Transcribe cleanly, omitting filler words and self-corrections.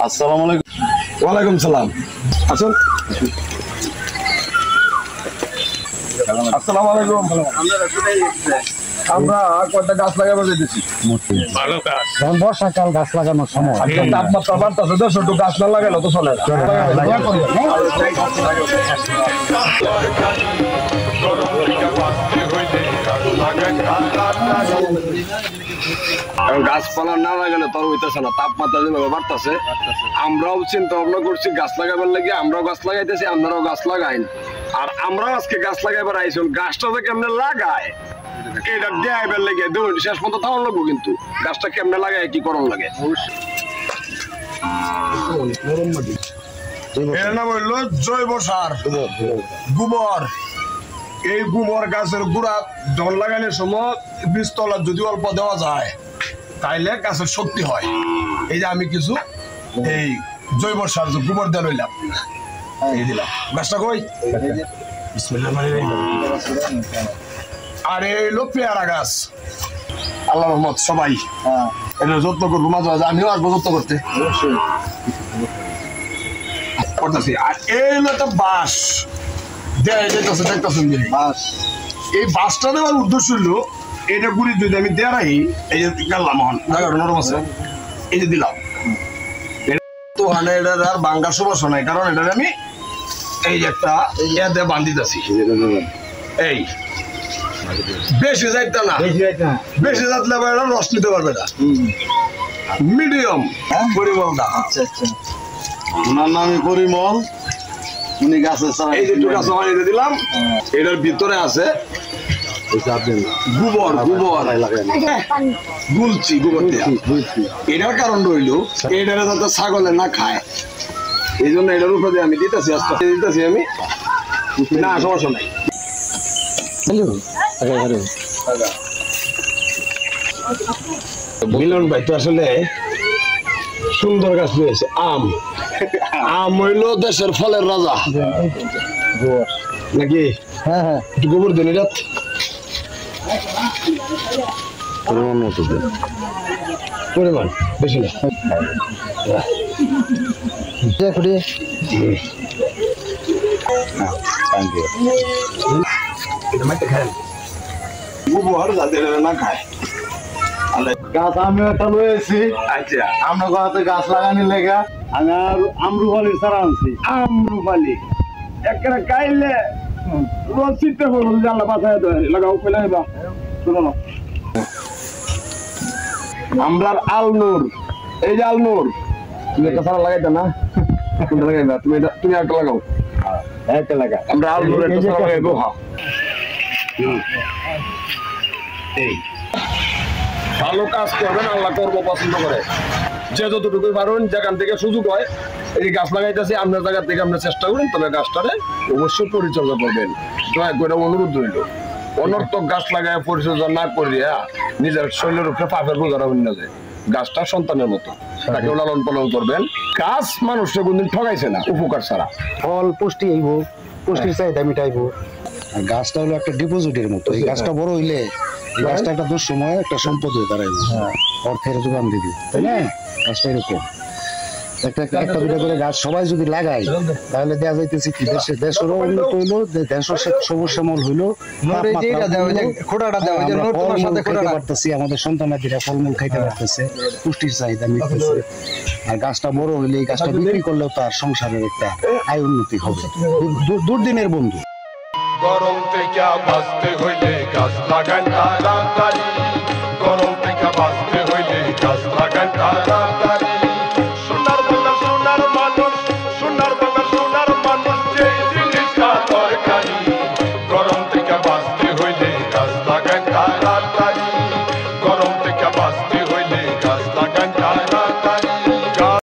আসসালামু আলাইকুম। ওয়ালাইকুম সালাম। আসুন। আসসালামু আলাইকুম। আমরা কয়টা গাছ লাগাবো যেতেছি। ভালো কাজ। যখন বর্ষাকাল গাছ লাগানোর সময় তাপমাত্রা বাড়তেছে, দেড়শো একটু গাছ না লাগালো তো চলে না। গাছপালা না লাগালে তোর হইতেছে না, তাপমাত্রা যেভাবে বাড়তেছে। আমরাও চিন্তা ভাবনা করছি গাছ লাগাবার লাগে, আমরাও গাছ লাগাইতেছি, আপনারাও গাছ লাগাইন। আর আমরাও আজকে গাছ লাগাইবার আইসুন, গাছটা যে কেমনে লাগায় এটা দেয়াইবার লাগে দেখুন শেষ পর্যন্ত থাকুন লাগবো, কিন্তু গাছটা কেমনে লাগায় কি করণ লাগে। এর নাম হইলো জৈব সার, গোবর। এই গোবর গাছের গুড়া জল লাগানোর সময় বীজতলা যদি অল্প দেওয়া যায় তাইলে গাছের শক্তি হয়। এই যে আমি কিছু এই জৈব সার গোবর দিয়ে লইলাম, এই দিলাম। গাছটা কই আর এই হলো পেয়ারা গাছ। আল্লাহ রহমত সবাই এটা যত্ন করবো, মাঝে মাঝে আমিও আসবো যত্ন করতে। আর এই হলো একটা বাঁশ, দেখতেছেন এই বাঁশটা দেওয়ার উদ্দেশ্য হলো এটা গুড়ি যদি আমি দেড়াই, এই যে গেলাম নরম আছে, এই যে দিলাম তো এটা আর বাঙ্গার সমস্যা নাই, কারণ এটা আমি এই যে একটা ইয়া দিয়ে বান্ধিতেছি। এই বেশি যাইতে না, বেশি যাতলে এটা রস নিতে পারবে না, মিডিয়াম পরিমলটা। আচ্ছা আচ্ছা, ওনার নামই পরিমল। উনি গাছের এই যে গাছ বানিয়ে দিলাম, এটার ভিতরে আছে গোবর, গুলছি গোবর দিয়া। এটার কারণ রইলো এটারে যাতে ছাগলে না খায়, এই জন্য এটার উপরে আমি দিতেছি, আস্তে দিতেছি আমি, না সমস্যা নাই। মিলন ভাই তো আসলে সুন্দর গাছ পেয়েছে। আম, আম হইলো দেশের ফলের রাজা নাকি? হ্যাঁ হ্যাঁ, একটু গোবর দেন এটা পরিমাণ মতো দেন, পরিমাণ বেশি না। গোবর যাতে না খায়। গাছ আমিও একটা লয়েছি। আচ্ছা, আমরা গাছে গাছ লাগানোর লেগা আমি আর আমরুপালির চারা আনছি। আমরুপালি একটা গাইলে রসিতে হলো জানলা বাসায় লাগাও পেলে বা শুনো না। আমরার আলনুর, এই যে আলনুর, তুমি একটা সারা লাগাইতে না, কোনটা লাগাইবা তুমি? এটা তুমি একটা লাগাও, একটা লাগা। আমরা আলনুর একটা সারা লাগাইবো। হ্যাঁ, এই ভালো কাজ করবেন, আল্লাহ করবো পছন্দ করে। যে যতটুকু পারুন, যেখান থেকে সুযোগ হয় এই গাছ লাগাইতেছি, আপনার জায়গা থেকে আপনার চেষ্টা করুন, তবে গাছটারে অবশ্যই পরিচর্যা করবেন। দয়া করে অনুরোধ রইল, অনর্থক গাছ লাগায় পরিচর্যা না করিয়া নিজের শরীরের উপরে পাপের বোঝা রাখবেন না। যে গাছটা সন্তানের মতো, তাকে লালন পালন করবেন। গাছ মানুষকে কোনদিন ঠকাইছে না উপকার ছাড়া। ফল পুষ্টি আইব, পুষ্টির চাহিদা মিটাইব। আর গাছটা হলো একটা ডিপোজিটের মতো। এই গাছটা বড় হইলে এই গাছটা একটা দুঃসময় একটা সম্পদ হয়ে দাঁড়াইব, অর্থের যোগান দিবি, তাই না? গাছটা এরকম একটা দুটো করে গাছ সবাই যদি লাগাই, তাহলে দেওয়া যাইতেছে কি দেশেরও উন্নত হইলো, দেশের সবুজ শ্যামল হইলো, পারতেছি, আমাদের সন্তানাদিরা ফলমূল খাইতে পারতেছে, পুষ্টির চাহিদা মিটতেছে। আর গাছটা বড় হইলে এই গাছটা বিক্রি করলেও তার সংসারের একটা আয় উন্নতি হবে। দুর্দিনের বন্ধু। গরম থেকে বাঁচতে হইলে গাছ লাগান তাড়াতাড়ি, গরম থেকে বাঁচতে